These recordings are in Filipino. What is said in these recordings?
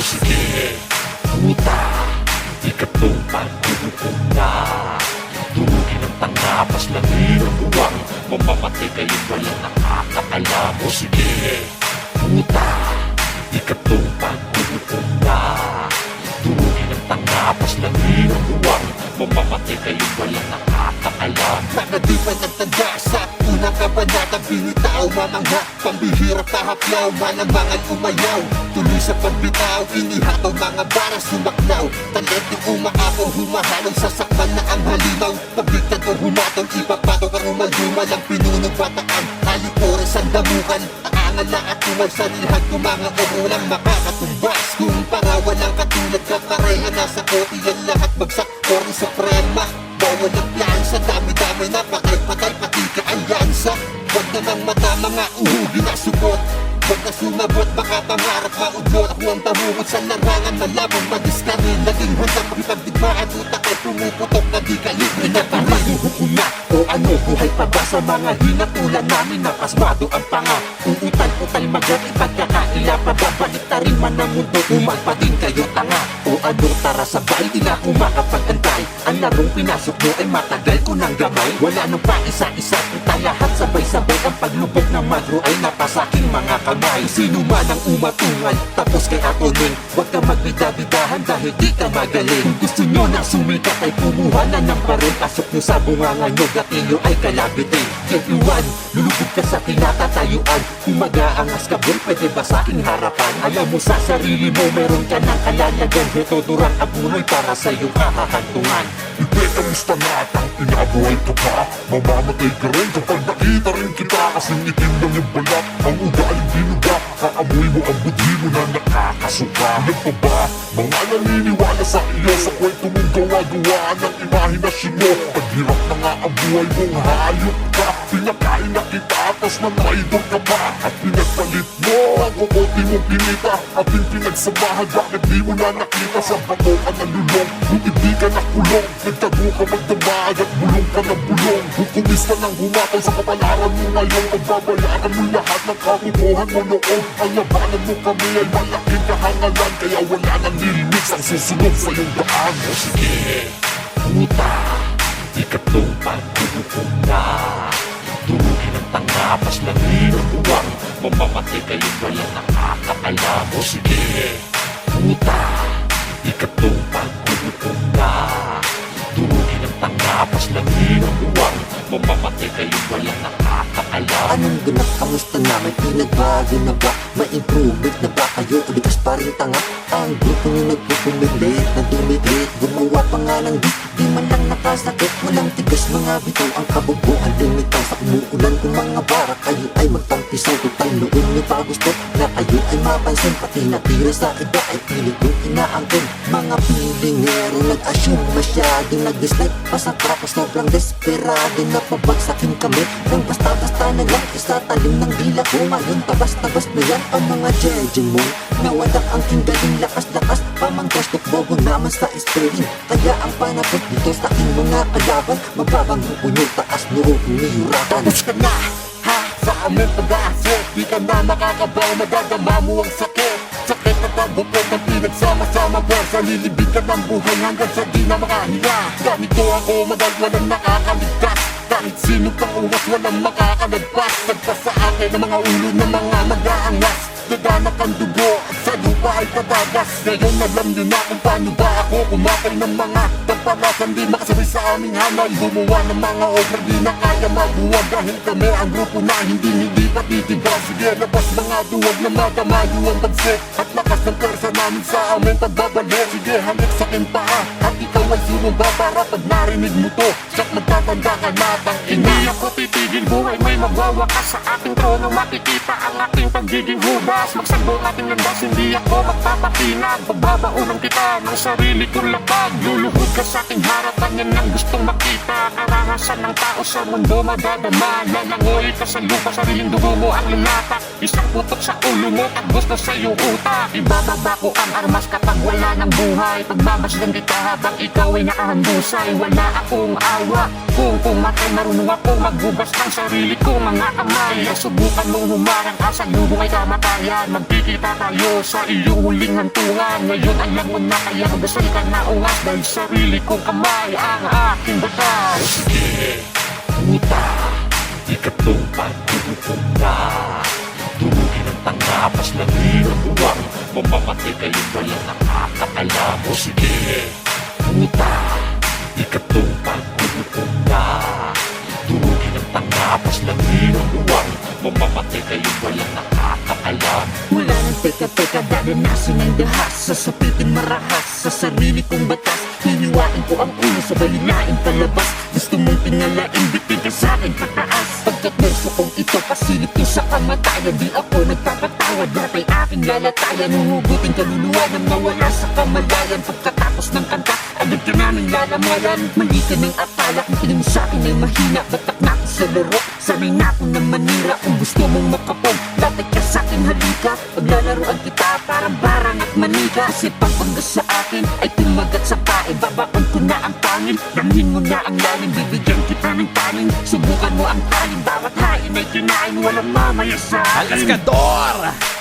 sige. Puta, ikatlong pagkukukum na. Durugin ang tanga, paslangin ang buwang. Mamamatay kayo walang nakakaalam. O sige. Puta, ikatlong pagkukukum na. Durugin ang tanga, paslangin ang buwang. Mamamatay kayo walang nakakaalam. Mga di pa nagtanda sa unang kabanata, binitaw mamangha, pambihirap tahaplaw, manang-mangal umayaw. Tuloy sa pagbitaw, inihataw mga bara sumaklaw. Talento umaapaw, humahalong sa sakpan na ang halinaw. Pabigtad o humatong, ipapato ka rumal-dumal ang pinunong bataan. Halipores ang damukan, aangal na at tumagsalihan ko mga orulang makakatumbas. Kung parawan ang katulad ka, pareha nasa kote yan lahat bagsak. Kori suprema, bawal ang piyansa, dami-dami na patay-patay, pati ka-alyansa. Huwag na ng mata, mga uhugi na supot. Huwag na sumabot, baka pangarap maudlot. Ako ang tahungot sa larangan, malabong madiskarin. Naging handang makipagdigmaan, utak ay pumuputok na di kalibre na parinuho na. O ano, buhay pa ba sa mga hinatulan namin na pasmado ang panga? Uutal-utal magat, ipagkakaila pa ba? Balik ta rin man ang mundo, umal pa din kayo tanga. O ano, tara sabay, di na ako makapag-antay. Ang larong pinasok mo ay matagal ko ng gamay. Wala nung pa isa-isa, kita lahat sabay-sabay. Ang paglubog ng magro ay napasaking mga kamay. Sino man ang umatungal, tapos kay atonin. Huwag ka magbida-bidahan dahil di ka magaling. Kung gusto nyo na sumikat ay kumuha na ng baril. Pasok nyo sa bungangan nyo, gatilyo ay kalabitin. Everyone, lulubog ka sa kinatatayuan. Kung mag-aangas ka bro, pwede ba sa aking harapan? Alam mo sa sarili mo, meron ka ng kalalagan. Heto durang abuloy para sa'yo kahahantungan. Ibe, kamusta na atang inabuhay ka pa? Mamamatay ka rin kapag nakita rin kita. Kasing itim lang yung balat, ang ugaling binuga. Kaamoy mo ang budhi mo na nakakasuka. Ilan pa ba? Mga naniniwala sa iyo sa kwento mong gawa-gawaan ng imahinasyon mo. Paghirap na nga ang buhay mong hayop ka. Pinakain na kita, tapos nanaidol ka pa. At pinagpalit mo ang kukote mong kinita. At pinagsamahan, bakit di mo na nakita? Sa bato ka nalulong, kung hindi ka nakulong. Nagtago ka magdamag at bulong ka ng bulong. Hukumis ka ng humatay sa kapalaran mo ngayon. Pagbabayaran mo lahat ng kakukuhan mo noon. Ang labanan mo kami ay malaking kahangalan. Kaya wala nang limits ang susunod sa iyong daan. O sige. Puta, ikatlong pagkukukum na. Durugin ang tanga, paslangin ang buwang. Mamamatay kayo walang nakakaalam. O sige. Puta, ikatlong pagkukukum na. Durugin ang tanga, paslangin ang buwang. Mamamatay kayo walang nakakaalam. Anong ganap, kamusta na? May pinagbago na ba? May improvement na ba kayo? O likas pa rin tanga? Ang grupo nyo nagpupumilit, nagdumidit. Gumawa pa nga ng di man lang nakasakit. Walang tigas mga bitaw, ang kabubuhan lumitaw. Sa umuulan kung mga bara, kayo ay magtampisaw. Total noon nyo pa gusto na kayo ay mapansin. Pati natira sa iba ay pilit yung inaangkin. Mga pilingero nag-assume, masyadong nag-dislike. Pasakra ko sobrang desperado na pabagsakin kami. Nang basta-basta na lang, isa talim ng dila ko. Ngayon tabas-tabas na yan ang mga judging mo. Nawadak ang kinggaling lakas-lakas. Pamangkas bobo naman sa spring. Kaya ang panapot dito sa aking mga kalaban. Mababang hukunyo, taas noo, umihurapan. Tapos ka na, ha? Sa amin pag-aasip, di ka na makakabaw. Madadama mo ang sakit. Sakit na tabukod na pinagsama-sama. Sa lilibig ka ng buhay hanggang sa di na makahiya. Ganito ako, madal walang nakakaligtas. Kahit sino pang uwas, walang makakalagpas. Nagpas sa akin ang mga ulo ng mga mag-aangas. Naganak ang dugo at sa lupa ay patagas. Ngayon alam nyo na kung paano ba ako kumakay ng mga tampalasan. Di makasabay sa aming hanay. Gumawa ng mga obra di na kaya mabuwag. Dahil kami ang grupo na hindi patitibag. Sige labas mga duwag na madamayo ang bagsik. At lakas ng persa namin sa amin pagbabalik. Sige halik sa akin paa at ikaw ay sumumba para pag narinig mo to. Siyak magtatanda ka na tang ina. Hindi ako titigil, buhay may magwawakas. Sa aking trono makikita ang aking pagiging hudas. Magsagbo ating landas, hindi ako magpapatinag. Pagbabaunang kita ng sarili kong lapag. Luluhod ka sa aking harapan, yan ang gustong makita. Karahasan ng tao sa mundo madadama. Lalangoy ka sa lupa, sariling dugo mo ang lulatak. Isang putok sa ulo mo at gusto sa iyong utak. Ibababa ko ang armas kapag wala ng buhay. Pagmabasdan kita habang ikaw ay nakahandusay. Wala akong awa, kung pumatay marunong ako magbugas ng sarili ko mga kamay. Subukan mong humarang asa lubong ay kamatayan. Magkikita tayo sa iyo iyong huling hantungan. Ngayon alam mo na kaya magdasal ka na ungas, dahil sarili kong kamay ang aking batas. Sige, puta, ikatlong pagkukukom na. Durugin ang tangapas na ng uwang, mamamatay kayong walang nakakaalam. O sige, puta, ikatlong pagkukukom na. Durugin ang tangapas na ng uwang, mamamatay kayong walang nakakaalam. Wala nang teka-teka, dadanasin ang dahas. Sasapitin marahas sa sarili kong batas. Hiniwain ko ang ulo, sabay hilain palabas. Gusto mong tingalain, bitin ka sa'kin pataas. Pagkat verso kong ito, pasilip ko sa kamatayan. Di ako nagpapatawad, data'y aking lalatayan. Huhugutin kaluluwa nang nawala sa kamalayan. Pagkatapos ng kanta, agad ka naming lalamayan. Mali ka ng akala, kung tingin mo sa'kin ay mahina. Batak na ako sa laro, sanay na ako na manira. Kung gusto mong makapag, lapit ka sa'kin halika. Paglalaroan kita, parang barang at manika. Kasi pagpangga sa akin, ay tumagat sa pae. Babakon ko na ang pangin, damhin mo na ang lalim. Bibigyan kita ng tanin, subukan mo ang talim. Bawat hain ay kinain, walang mamaya sa akin.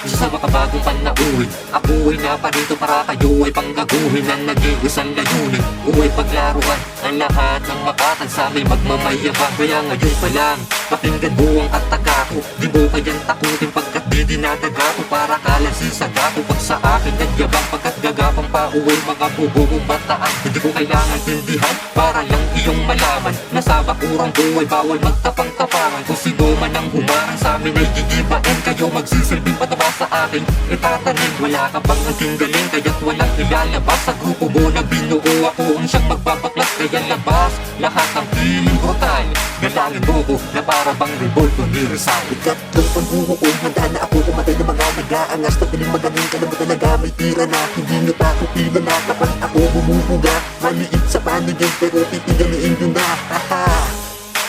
Sa makabagong panauhin, ako ay naparito para kayo ay panggaguhin. Ang nag-iisang layunin, uwa'y paglaruan ang lahat ng makatan sa aming magmamayabang. Kaya ngayon pa lang, pakinggan mo ang ataka ko. Di mo kayang takutin pagkat di dinadaga ko. Para kalansi sa gato pag sa akin nagyabang. Pagkat gagapang pa uwa'y mga bubong bataan. Hindi ko kailangan tindihan para lang iyong malaman na sa bakurang buhay bawal magtapang-tapangan. Kung sino man ang humarang sa amin ay gigibain. Kayo magsisilbing pataba sa akin itatanim. Wala ka bang naging galing kaya't walang ilalabas. Sa grupo mo na binuo ako ang siyang magbabaklas. Kaya labas lahat ng feeling brutal. Dalangin mo ko na para bang revolto ni Rizal. Ikatlong pangbuho ko, handa na ako kumatay ng mga nag-aangas. Pagpiling magaling ka na mo talaga, may tira na. Hindi nyo pa ako pila na kapag ako bumubuga. Maliit sa panigin pero titigaliin nyo na. Haha.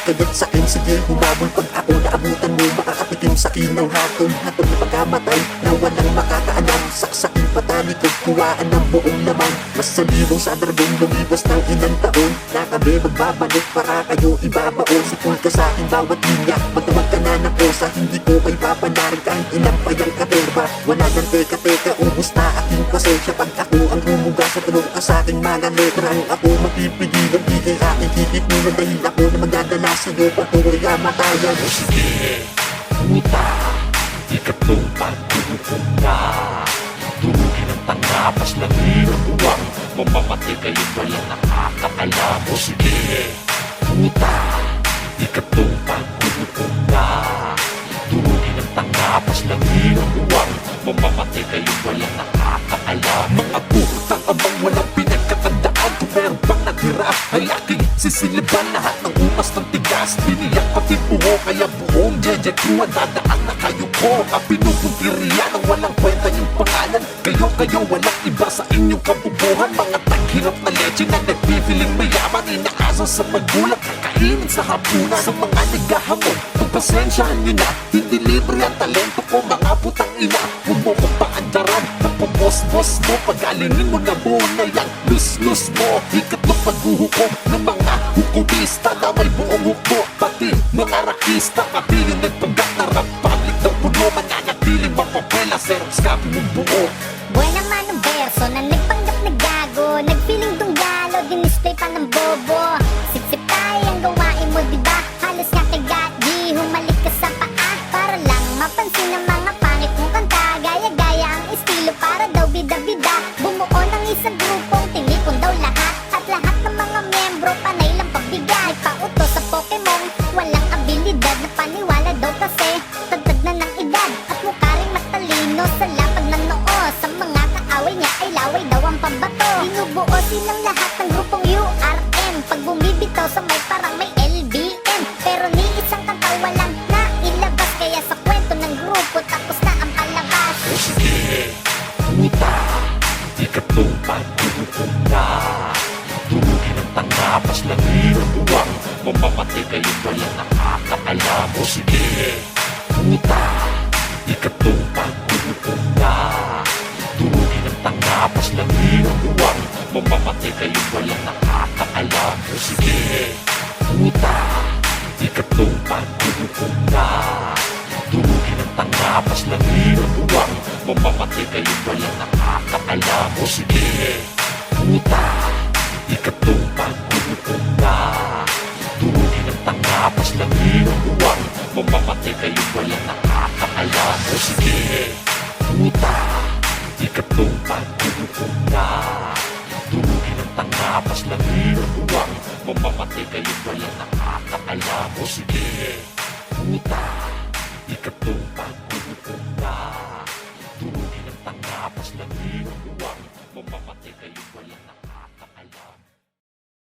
Kagat sa akin, sige humabol pag ako naabutan mo. Makakatikim sa akin ng hatol, hatol na pagkamatay na walang makakaalam. Saksakin patalikod, kuwaan ng buong laman. Mas salibong sa dragong lumibas ng ilang taon. Na kami magbabalik para kayo ibabaon. Sipul ka sa akin bawat linya, magdamag ka na ng kosa. Hindi ko kayo papanarin kahit ilang payang katerba. Wala nang teka-teka, ubus na aking pasensya. Pag ako ang rumuga sa tulong ka sa aking mga letra. Ang ako mapipigilan, di kay aking titipunan. Dahil ako na magdadala sa'yo patuloy ang matayan. O sige, puta, ikatlong pagkukukom na. Durugin ang tangapas na ng uwang, mamamatay kayong walang nakakaalam. O sige, puta, ikatlong pagkukukom na. Durugin ang tangapas na ng uwang, mamamatay kayong walang nakakaalam. Mga putang abang walang pinagkatandaan. Kung meron pang natira ay aking sisiliban. Lahat ng umas ng tigas, biniyak pati bungo. Kaya buong jejetuan dadaan na kayo ko. Mga pinupuntirya ng walang kwenta yung pangalan. Kayo walang iba sa inyong kabubuhan. Mga taghirap na leche na nagpipiling mayaman. Inaasaw sa magulang, kakainin sa hapunan. Sa mga naghahamon, pagpasensyahan nyo na. Hindi libre ang talento ko, mga putang ina. Huwag mo kong paandaran, napabos-bos mo. Pagalingin mo na buo na yan, lus-lus mo. Ikatlong paghuhukom ng mga hukumista na may buong hukbo. Pati mga rakista, pati yung nagpanggap na rap public ng puno. Mananatiling mapapela, serox copy mong buo. Buhay naman ang verso na nagpanggap na gago. Nagpiling tunggalo, dinisplay pa ng bobo. Sip-sip tayo ang gawain mo, diba? Halos nga kay Gadji, humalik ka sa paa. Para lang mapansin ng mga pangit mong kanta. Gaya-gaya ang estilo para daw bida-bida. Bumuo ng isang grupong tinipon daw lahat. At lahat ng mga miyembro panay lang pagbigay. Pauto sa Pokemon, walang abilidad na paniwala daw kasi tagtag na ng edad. At mukha rin matalino sa lapag ng noo. Sa mga kaaway niya ay laway daw ang pambato. Binubuo silang lahat ng grupong URM. Pag bumibitaw sa may parang may LBM. Pero ni isang kanta walang nailabas. Kaya sa kwento ng grupo tapos na ang palabas. O sige, puta, ikatlong pagkukukom na. Durugin ang tangapas na ng uwang, mamamatay kayong walang nakakaalam. O sige, puta, ikatlong pagkukukom na. Durugin ang tangapas na ng uwang, mamamatay kayong walang nakakaalam. O sige, puta, ikatlong pagkukukom na. Durugin ang tangapas na ng uwang, mamamatay kayo walang nakakaalam. O sige, puta, ikatong paghuhukom na. Durugin ang tanga, paslangin ang buwang, mamamatay kayo walang nakakaalam. O sige, puta, ikatong paghuhukom na. Durugin ang tanga, paslangin ang buwang, mamamatay kayo walang nakakaalam. O sige, puta, ikatong paghuhukom